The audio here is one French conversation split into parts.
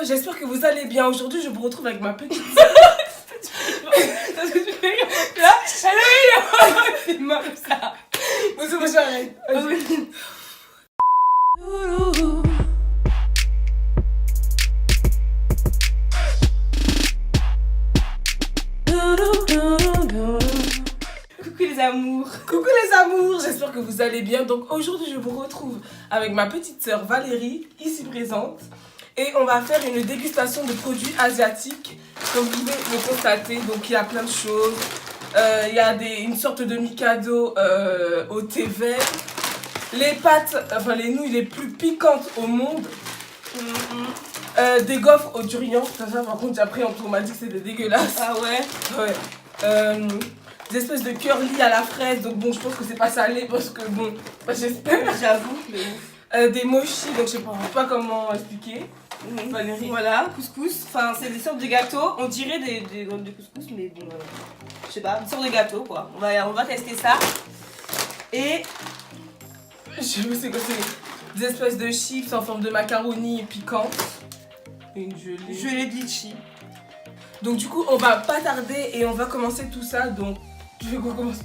j'espère que vous allez bien. Aujourd'hui, je vous retrouve avec ma petite sœur. Parce que tu fais là, c'est marrant ça. Bon, c'est bon, j'arrête. Coucou les amours. Coucou les amours, j'espère que vous allez bien. Donc aujourd'hui, je vous retrouve avec ma petite sœur Valérie, ici présente. Et on va faire une dégustation de produits asiatiques, comme vous pouvez le constater. Donc il y a plein de choses. Il y a une sorte de Mikado au thé vert. Les pâtes, enfin les nouilles les plus piquantes au monde. Des gaufres au durian. Ça, par contre, après on m'a dit que c'était dégueulasse. Ah ouais. Ouais. Des espèces de curly à la fraise. Donc bon, je pense que c'est pas salé parce que bon, bah, j'espère. J'avoue. Des mochis, donc je sais pas comment expliquer. Valérie. Voilà, couscous. Enfin, c'est des sortes de gâteaux. On dirait des couscous, mais bon, je sais pas, une sorte de gâteau quoi. On va tester ça. Et Je sais c'est quoi, c'est des espèces de chips en forme de macaroni piquante. Une gelée de litchi. Donc du coup, on va pas tarder et on va commencer tout ça. Donc, tu veux qu'on commence?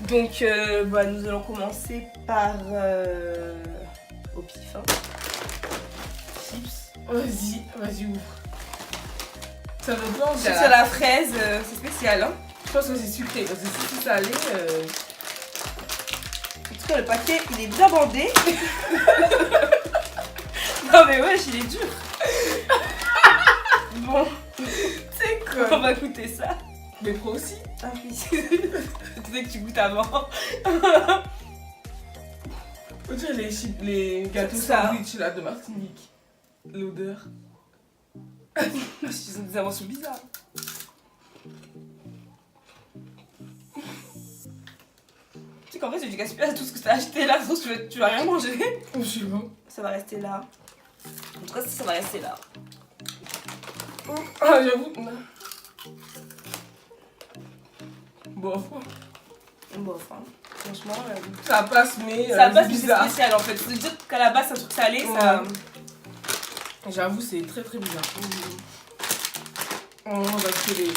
Donc, nous allons commencer par au pif. Hein. Chips. Vas-y, ouvre. Ça veut pas en Chips à la fraise, c'est spécial. Hein. Je pense que c'est sucré parce que si c'est salé. En tout cas, le paquet il est bien bandé. Non, mais wesh, il est dur. Bon, C'est quoi? on va goûter ça. Mais pro aussi. Ah oui. Tu sais que tu goûtes avant. On dirait les gâteaux sandwich là de Martinique. L'odeur. Ils ont des inventions bizarres. Tu sais qu'en vrai, c'est du gaspillage tout ce que tu as acheté là, sauf que tu vas rien manger. Je sais pas. Ça va rester là. En tout cas, ça va rester là. Ah, j'avoue. Bof. Bof, hein. Franchement, Ça passe, mais ça passe, c'est mais c'est bizarre. spécial en fait. C'est dire qu'à la base, c'est un truc salé, Ouais. ça. J'avoue, c'est très très bizarre. On va essayer.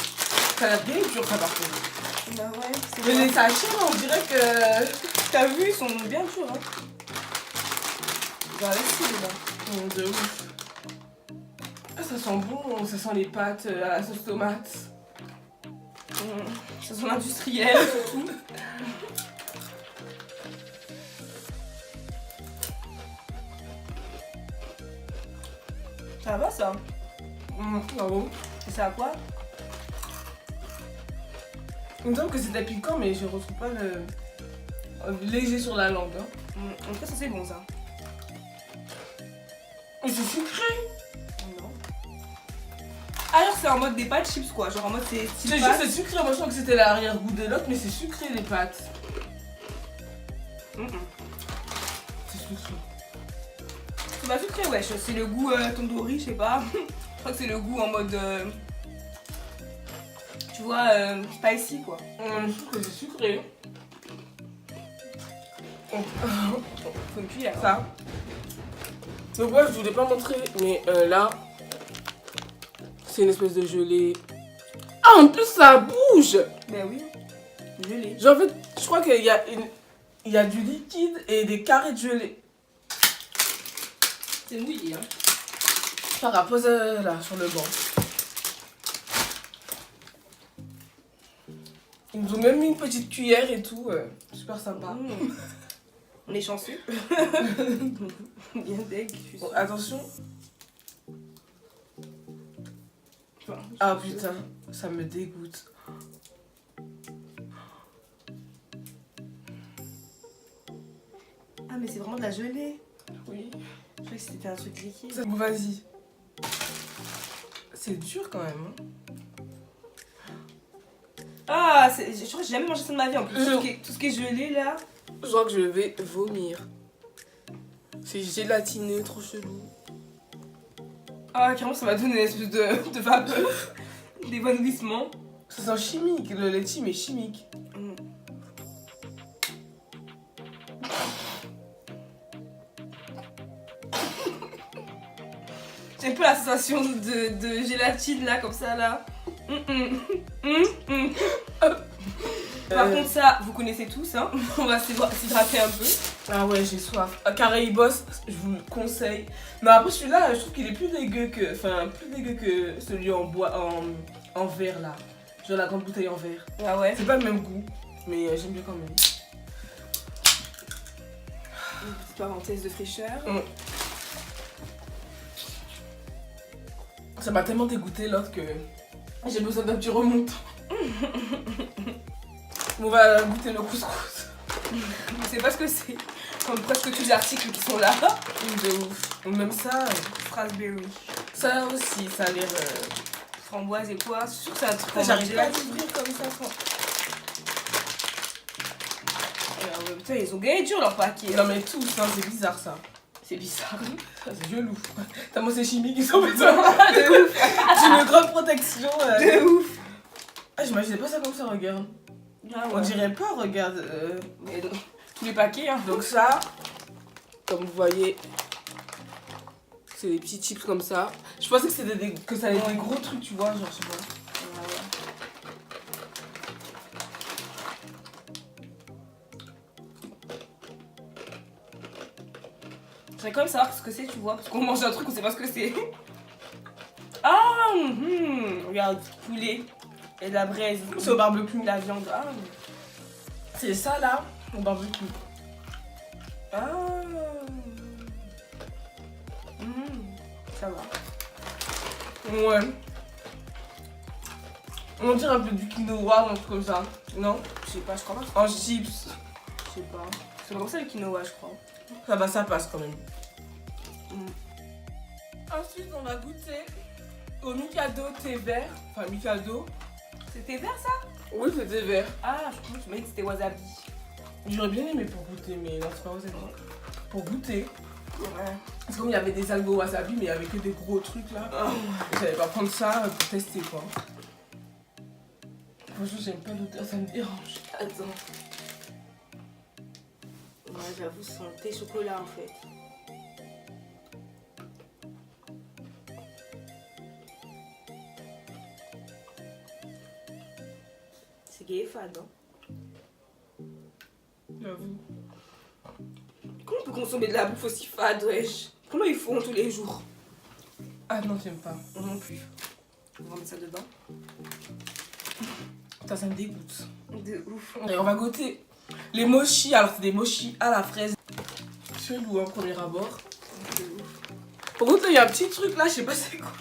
Ça a l'air bien dur, ça par contre. Bah ouais, c'est Mais vrai. les sachets, on dirait que. T'as vu, ils sont bien durs. Hein. On va rester là. De ouf. Ah, ça sent bon, ça sent les pâtes à la sauce tomate. Ça sent industriel surtout. Ça va ça? Bravo. Et ça à quoi? Il me semble que c'était piquant, mais je retrouve pas le. Léger sur la langue. Hein. En tout cas, ça c'est bon ça. Mais c'est sucré! Non. Alors c'est en mode des pâtes chips quoi, genre en mode c'est Je te jure, c'est sucré. Moi, je crois que c'était l'arrière-goût de l'autre, mais c'est sucré les pâtes. C'est sucré. C'est pas sucré wesh, c'est le goût tandoori, je sais pas. Je crois que c'est le goût en mode tu vois spicy quoi. Je trouve que c'est sucré. Faut une cuillère. Ça. Donc moi je voulais pas montrer, mais là, c'est une espèce de gelée. Ah, en plus ça bouge. Ben oui, gelée. Genre en fait, je crois qu'il y a du liquide et des carrés de gelée. C'est mouillé hein. Sarah, pose là sur le banc. Ils nous ont même mis une petite cuillère et tout, super sympa. On est chanceux. Bien deg. Bon, attention. Ah putain, ça me dégoûte. Ah mais c'est vraiment de la gelée. Oui. Je croyais que c'était un truc liquide. Bon, vas-y. C'est dur quand même. Hein. Ah, je crois que j'ai jamais mangé ça de ma vie en plus. Tout ce qui est gelé là. Je crois que je vais vomir. C'est gélatineux, trop chelou. Ah, carrément, ça m'a donné une espèce de vapeur. D'évanouissement. Ça sent chimique, le laitime est chimique. J'ai un peu la sensation de gélatine là, comme ça là. Par contre, ça, vous connaissez tous, hein. On va s'hydrater un peu. Ah ouais, j'ai soif. Carré Boss, je vous le conseille. Mais après, celui-là, je trouve qu'il est plus dégueu que. Enfin, plus dégueu que celui en bois, en verre là. Genre la grande bouteille en verre. Ah ouais. C'est pas le même goût, mais j'aime bien quand même. Une petite parenthèse de fraîcheur. Ça m'a tellement dégoûté l'autre que j'ai besoin d'un petit remontant. On va goûter le couscous. Je sais pas ce que c'est. Comme presque tous les articles qui sont là. De ouf. Même ça, Raspberry. ça aussi, ça a l'air. Framboise et quoi. C'est sûr que c'est un truc. J'arrive pas à l'ouvrir comme ça. Putain, ils ont gagné dur leur paquet. Non mais tous, hein, c'est bizarre ça. C'est bizarre. C'est gelou. Tellement c'est chimique, ils sont besoin de ouf. J'ai une grande protection. De ouf. Ah, j'imaginais pas ça comme ça, regarde. Ah ouais. On dirait pas, regarde. Mais non. Tous les paquets, hein. Donc ça, comme vous voyez, c'est des petits chips comme ça. Je pensais que c'était que ça allait être des gros trucs, tu vois, genre je sais pas. J'aimerais quand même savoir ce que c'est, tu vois, parce qu'on mange un truc, on sait pas ce que c'est. Ah, regarde, poulet et de la braise. C'est au barbecue. La viande. Ah, C'est ça là, au barbecue. ah. Ça va. Ouais. On dirait un peu du quinoa, un truc comme ça. Non? Je sais pas, je crois pas. En chips. Je sais pas. C'est comme ça le quinoa, je crois. Ça va, ça passe quand même. Ensuite, on va goûter au Mikado thé vert. Enfin, Mikado. C'était vert ça? Oui, c'était vert. Ah, je crois que tu m'as dit que c'était wasabi. J'aurais bien aimé pour goûter, mais non, c'est pas wasabi. Pour goûter. Ouais. Parce qu'il y avait des algos wasabi, mais il y avait que des gros trucs là. J'allais pas prendre ça pour tester quoi. Franchement, j'aime pas l'odeur, ça me dérange. Attends. Ouais, j'avoue, c'est un thé chocolat en fait. C'est gay et fade, hein. J'avoue. Comment on peut consommer de la bouffe aussi fade, wesh? Comment ils font tous les jours? Ah non, j'aime pas. Moi non plus. On va mettre ça dedans. Ça me dégoûte. De ouf. Et on va goûter les mochis. Alors, c'est des mochis à la fraise. Chelou, en premier abord. De ouf. Par contre, là, il y a un petit truc là, je sais pas c'est quoi.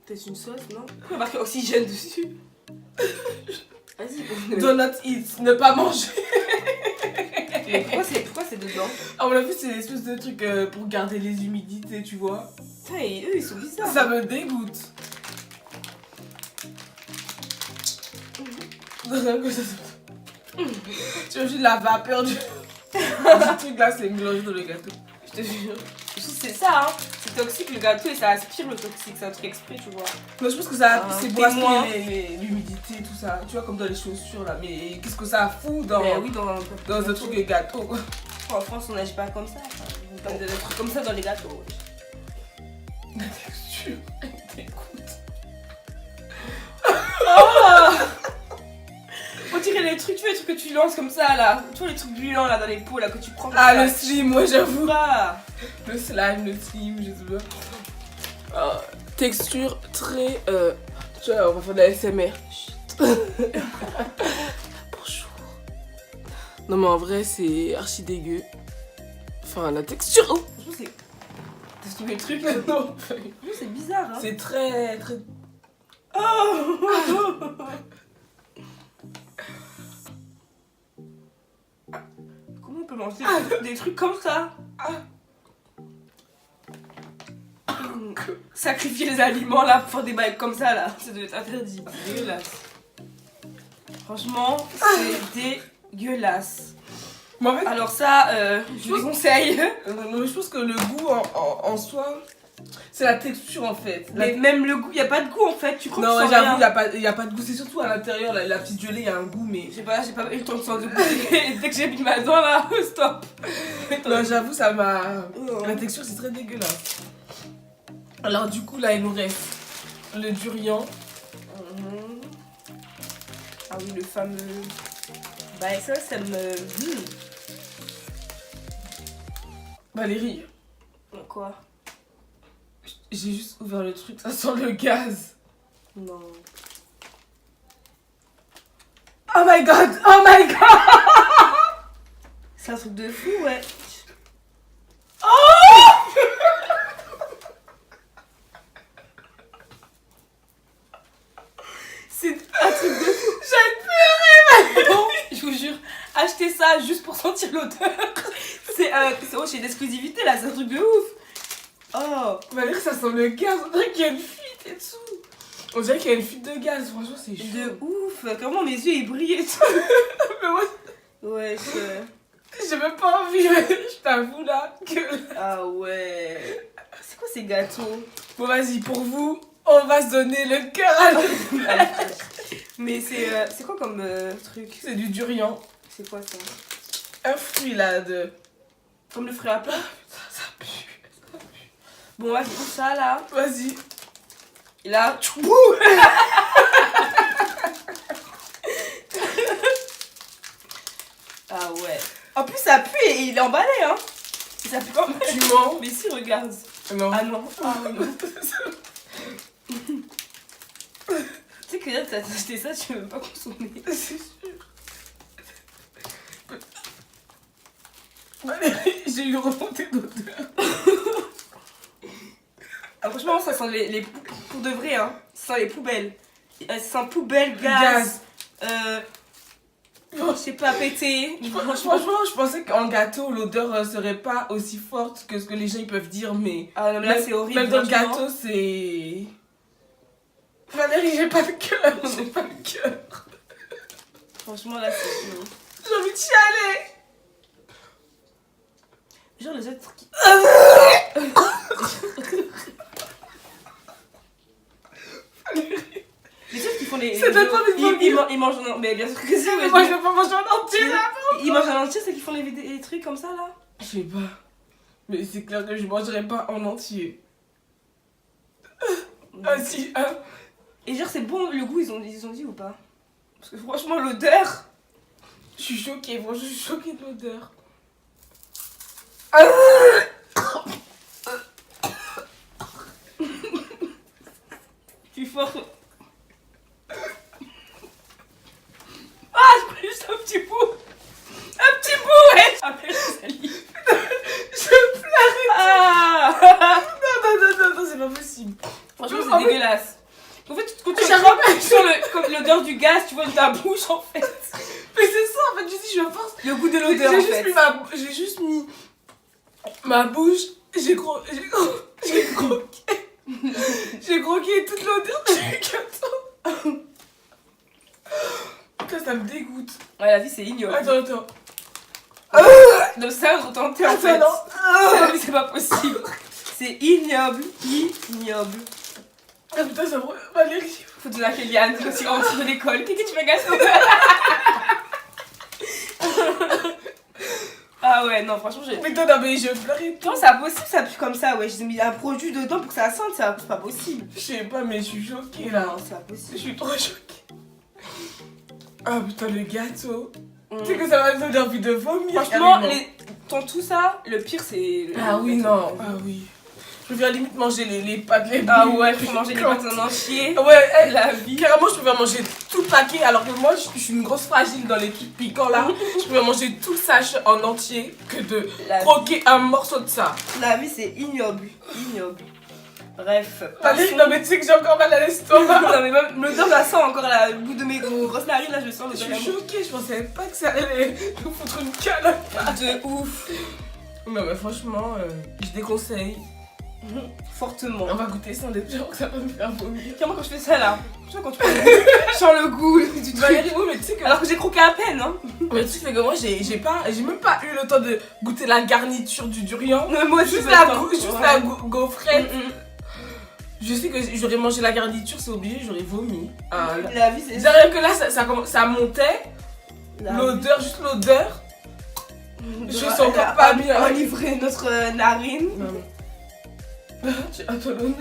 Peut-être une sauce, non? Pourquoi il y a marqué oxygène dessus? Vas-y. Do not eat, ne pas manger. Mais pourquoi c'est dedans? À mon avis, c'est une espèce de truc pour garder les humidités, tu vois. Putain, et eux, ils sont bizarres. Ça me dégoûte. Tu as juste la vapeur du truc là, c'est mélangé dans le gâteau. Je te jure. C'est ça, hein. C'est toxique le gâteau et ça aspire le toxique. C'est un truc exprès, tu vois. Non, je pense que ça c'est pour témoin. aspirer l'humidité, tout ça. Tu vois, comme dans les chaussures là. Mais qu'est-ce que ça fout dans, Mais oui, dans un truc de gâteau? En France, on n'agit pas comme ça. On pas de trucs comme ça dans les gâteaux. La texture, elle t'écoute. Oh, on dirait les trucs, tu vois, les trucs que tu lances comme ça là. Tu vois les trucs gluants là dans les pots là que tu prends. Ah, le slim, moi j'avoue. Ah. Le slime, le slim, je sais pas. Texture très. Tu vois, on va faire de la SMR. Bonjour. Non, mais en vrai, c'est archi dégueu. Enfin, la texture. Oh, Je sais. T'as trouvé le truc? non, C'est bizarre, hein. c'est très. très. Oh. Comment on peut manger des trucs comme ça? Sacrifier les aliments là pour faire des bails comme ça là, ça doit être interdit. C'est dégueulasse. Franchement, c'est dégueulasse. Mais en fait, Alors ça, je vous conseille. mais je pense que le goût en soi, c'est la texture en fait. Mais même le goût, il n'y a pas de goût en fait. Tu crois Non, que tu sens j'avoue, rien. il y a pas de goût. C'est surtout à l'intérieur, la petite gelée, il y a un goût, mais. J'ai pas eu le temps de sentir de goûter. Dès que j'ai mis ma dent là, stop. Non, j'avoue, ça m'a. La texture, c'est très dégueulasse. Alors du coup là il nous reste le durian. Ah oui, le fameux... Bah ça me... Valérie, Quoi? j'ai juste ouvert le truc, ça sent le gaz. Non. Oh my god, oh my god. C'est un truc de fou, ouais. C'est un truc de fou. J'ai pleuré. Bon, je vous jure, achetez ça juste pour sentir l'odeur. C'est chez l'exclusivité là, c'est un truc de ouf. Oh, Valérie, ça sent le gaz, on dirait qu'il y a une fuite et tout. On dirait qu'il y a une fuite de gaz, franchement c'est chaud. de ouf. Comment mes yeux ils brillent et tout. Mais moi, Ouais, j'ai même pas envie, je t'avoue là que... Ah ouais. C'est quoi ces gâteaux? Bon vas-y, pour vous, on va se donner le cœur à l'autre. Mais c'est quoi comme truc? C'est du durian. C'est quoi ça? Un fruit là de... Comme le fruit à plat? Ça pue. Bon, vas-y, ouvre ça là. Vas-y. Et là, Bouh. ah ouais. En plus, ça pue et il est emballé, hein. Ça pue quand même. Tu mens? Mais si, regarde. Non. Ah non. Ah non. Tu sais que là, t'as acheté ça, tu veux même pas consommer. C'est sûr. Valérie, j'ai eu remonté d'odeur. Ah, franchement, ça sent pour de vrai, hein. Ça sent les poubelles. Ça sent poubelle, gaz. Je sais pas, péter. Franchement, je pensais qu'en gâteau, l'odeur serait pas aussi forte que ce que les gens ils peuvent dire, mais... Ah non, mais là, c'est horrible. Même dans le franchement. gâteau, c'est... Valérie, j'ai pas le cœur, j'ai pas le cœur. Franchement, là, c'est chaud. J'ai envie de chialer. Genre, les autres qui. Les autres qui font les. Ça donne pas envie de vomir. Ils mangent en. Mais bien sûr que si, Mais ouais, moi, je vais pas manger en entier, là. Ils mangent en entier, c'est qu'ils font les trucs comme ça là? Je sais pas. Mais c'est clair que je mangerai pas en entier. Ah si, hein. Et genre, c'est bon, le goût, ils ont dit ou pas? Parce que franchement, l'odeur. Je suis choquée, franchement, je suis choquée de l'odeur. Tu fort. Ah, je prends juste un petit bout. Un petit bout, ouais. Après, je salis. Je pleure. Ah. Non, c'est pas possible. Franchement, En c'est fait- dégueulasse. En fait, quand tu J'arrive pas. sur comme l'odeur du gaz, tu vois dans ta bouche en fait. Mais c'est ça, en fait, je dis, je force. Le goût de l'odeur en fait. J'ai juste mis ma bouche, j'ai croqué toute l'odeur du gâteau. Putain, ça me dégoûte. Ouais, la vie c'est ignoble. Attends. Donc ça, retenter en fait. Attends, non. La vie c'est pas possible. C'est ignoble. Ignoble. Ah putain, ça me... Valérie. Faut donner à Kéliane quand tu rentres de l'école. Qu'est-ce que tu fais gâteau? Ah ouais, non, franchement, j'ai. Mais non, mais je pleurais. Non, c'est impossible, ça pue comme ça, ouais. J'ai mis un produit dedans pour que ça sente, c'est pas possible. Je sais pas, mais je suis choquée là. Non, c'est pas Je possible. suis trop choquée. Ah putain, le gâteau. Tu sais que ça m'a donné envie de vomir. Franchement, carrément. dans tout ça, le pire c'est. Ah oui, non. Ah oui. Je préfère limite manger les pâtes, les Ah bulles. ouais, faut manger les pâtes en entier. Ouais, La vie. carrément, je préfère manger tout le paquet. Alors que moi, je suis une grosse fragile dans les trucs piquants là. Je préfère manger tout le sachet en entier que de La croquer un morceau de ça. La vie c'est ignoble. Ignoble. Bref. Valérie, non, mais tu sais que j'ai encore mal à l'estomac. Non mais même l'odeur la sent encore là, le bout de mes grosses narines là, je sens Je l'odeur. suis choquée, je pensais pas que ça allait nous foutre une cale. De ouf. Non, mais franchement, je déconseille. Fortement. On va goûter sans être sûr que ça va me faire vomir. Tiens, moi quand je fais ça là, tu vois quand tu prends je sens le goût du truc. Valérie, oui, mais tu sais que. Alors que j'ai croqué à peine, hein. Mais tu sais que moi, j'ai même pas eu le temps de goûter la garniture du durian. Non, moi aussi, Juste j'ai pas la, le temps. juste Ouais. la gaufrette. Mm, Je sais que j'aurais mangé la garniture, c'est obligé, j'aurais vomi. Ah, là. La vie c'est. Déjà, rien que là, ça montait. La L'odeur, juste l'odeur. vie. Je sens encore pas bien. Enivrer notre narine. Non, Tu as ton honneur.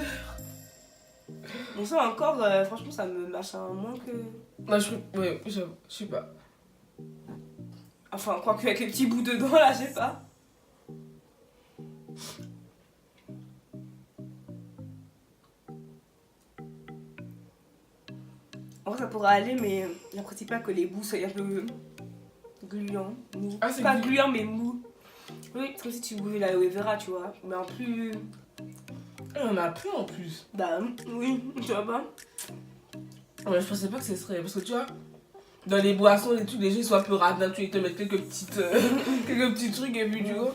Bon, ça encore, franchement, ça me machin moins que. Moi, ouais, je sais pas. Enfin, quoique avec les petits bouts dedans, là, je sais pas. En vrai, ça pourrait aller, mais j'apprécie pas que les bouts soient un peu gluants. Mou. Ah, c'est pas gluant, mais mou. Oui, c'est comme si tu bouffais l'aloe vera, tu vois. Mais en plus. Il y en a plus en plus. Bah, oui, tu vois pas. Ouais, je pensais pas que ce serait. Parce que tu vois, dans les boissons et tout, les gens ils sont un peu radins, tu ils te mettent quelques petites, quelques petits trucs et puis du coup.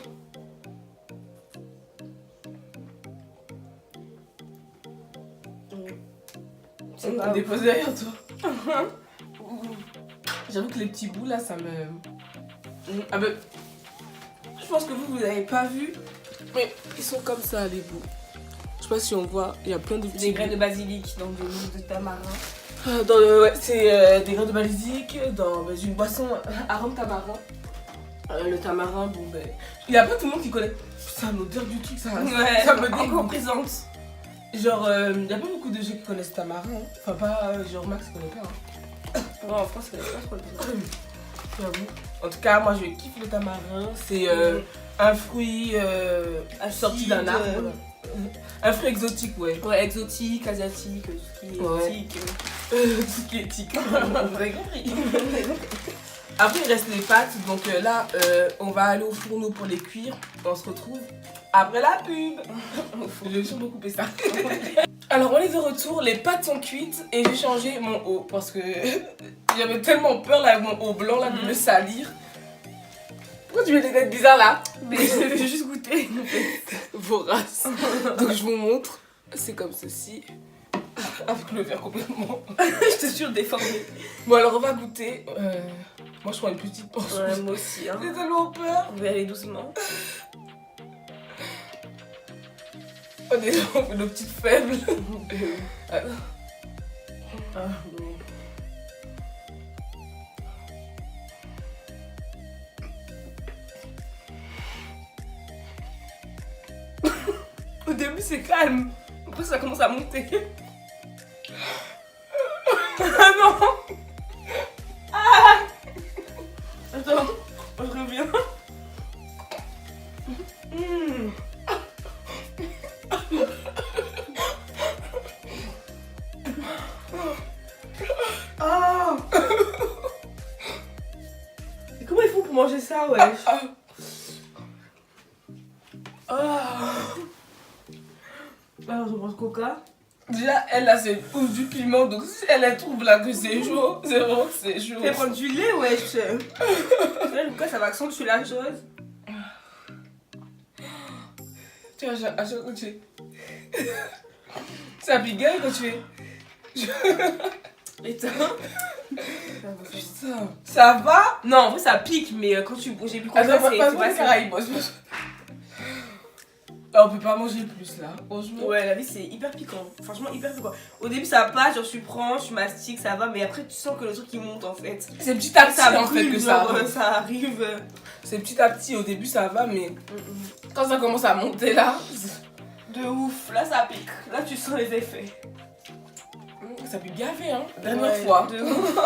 C'est On pas va déposer derrière toi. J'avoue que les petits bouts là, ça me. Ah ben. Je pense que vous avez pas vu. Mais ils sont comme ça les bouts. Je sais pas si on voit, il y a plein de petits. des graines de basilic dans de l'huile de tamarin. Ouais, c'est des graines de basilic dans une boisson arôme tamarin. Le tamarin, bon ben. Il y a pas tout le monde qui connaît. Putain, l'odeur du truc, ça me encore dégoûte. présente. Genre, il y a pas beaucoup de gens qui connaissent tamarin. Hein. Enfin, pas genre Max connaît pas. Hein. Non, en France, c'est pas trop le J'avoue. En tout cas, moi je kiffe le tamarin. C'est un fruit sorti d'un arbre. Un fruit exotique, ouais. Ouais, exotique, asiatique, tout ce qui est éthique. Tout ce qui est éthique. Vous avez compris. Après, il reste les pâtes. Donc là, on va aller au fourneau pour les cuire. On se retrouve après la pub. J'ai sûrement coupé ça. Alors, on est de retour. Les pâtes sont cuites et j'ai changé mon eau parce que j'avais tellement peur là, avec mon eau blanc là, de me salir. Pourquoi tu mets des têtes bizarres là? Mais je vais juste goûter. Vorace. Donc, je vous montre. C'est comme ceci. Avec le verre complètement. Je te jure, déformé. Bon, alors on va goûter. Moi, je prends une petite portion. Ouais, moi aussi. Hein. J'ai tellement peur. On va aller doucement. On est dans nos petites faibles. Ah, au début, c'est calme. Après, ça commence à monter. Ah non! Ah! Attends, je reviens. Ah! Et comment ils font pour manger ça, wesh? Alors, je prends ce coca. Déjà, elle là, c'est du piment. Donc, si elle trouve là que c'est chaud, c'est vraiment que c'est chaud. Fais prendre du lait, wesh. Là, le coca, ça va accentuer la chose. Tu vois, à chaque fois que tu fais. Ça pique quand tu fais. Et toi? Putain. Ça va? Non, en vrai, ça pique, mais quand tu j'ai bu coca, Attends, c'est pas pas les ça. Caraïbes. On peut pas manger plus là, franchement. Ouais, la vie c'est hyper piquant. Franchement, hyper piquant. Au début, ça passe, genre tu prends, tu mastiques, ça va, mais après, tu sens que le truc il monte en fait. C'est petit à petit Ça en fait brûle, que ça genre, arrive. ça arrive. C'est petit à petit, au début ça va, mais quand ça commence à monter là, De ouf, là ça pique. Là, tu sens les effets. ça peut gaver, hein. Dernière Ouais, fois. de ouf.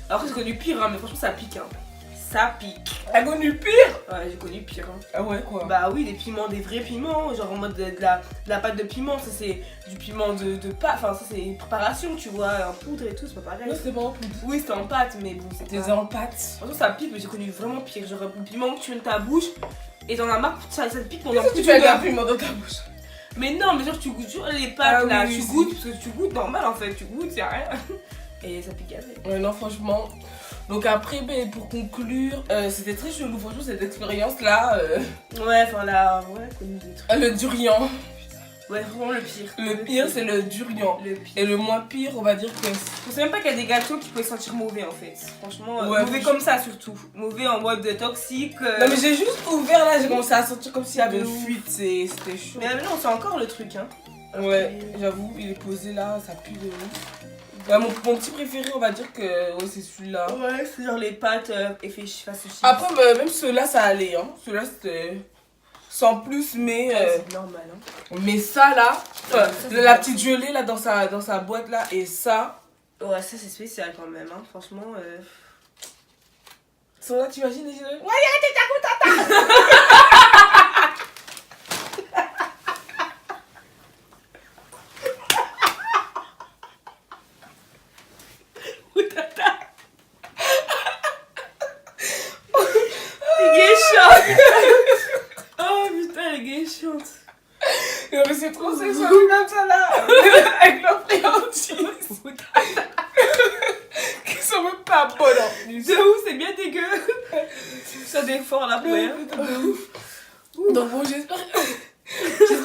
Après, j'ai connu pire, hein, mais franchement, ça pique. Hein. Ça pique. T'as connu pire? Ouais, j'ai connu pire. Hein. Ah ouais, quoi. Bah oui, des piments, des vrais piments, genre en mode de la pâte de piment, ça c'est du piment de pâte, enfin ça c'est une préparation, tu vois, en poudre et tout, c'est pas pareil. Ouais, c'était pas en plus. Oui, c'était en pâte, mais bon, c'était T'es en pâte. franchement, ça pique, mais j'ai connu vraiment pire. Genre, le piment que tu mets dans ta bouche et t'en as marre, ça te pique pendant Qu'est-ce que plus tu fais d'une avec un heure. piment dans ta bouche? Mais non, mais genre, tu goûtes toujours les pâtes Ah là, oui, tu oui, goûtes, parce que tu goûtes normal en fait, tu goûtes, c'est rien. Et ça pique gavé. Ouais, non, franchement. Donc après, ben, pour conclure, c'était très chelou, franchement, cette expérience-là. Ouais, enfin là, ouais, connu des trucs. Le durian. Ouais, vraiment le pire. Le pire, c'est le durian. Le pire. Et le moins pire, on va dire que Je sais même pas qu'il y a des gâteaux qui pouvaient sentir mauvais en fait. Franchement, Ouais, mauvais comme ça surtout. Mauvais en mode toxique. Non, mais j'ai juste ouvert là, j'ai commencé à sentir comme s'il y avait De une ouf. fuite, c'était chaud. Mais non, c'est encore le truc, hein. Ouais, j'avoue, il est posé là, ça pue de ouf. Ouais, mon petit préféré, on va dire que ouais, c'est celui-là. Ouais, c'est genre les pâtes effet face au chips. Après, même ceux-là, ça allait. Hein. Ceux-là, c'était sans plus, mais c'est normal. Hein. mais ça là, ça, la petite gelée là dans sa boîte là, et ça. Ouais, ça c'est spécial quand même, hein. Franchement. Ça là, t'imagines les gelées? Ouais, Oh putain, les gars chantent. non, mais c'est trop sexuel comme ça là, avec leurs friandises qui sont même pas bonnes en plus. De ouf, c'est bien dégueu. Ça défend la poêle. Donc bon, j'espère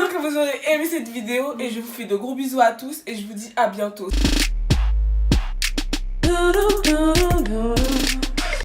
que vous aurez aimé cette vidéo et je vous fais de gros bisous à tous et je vous dis à bientôt.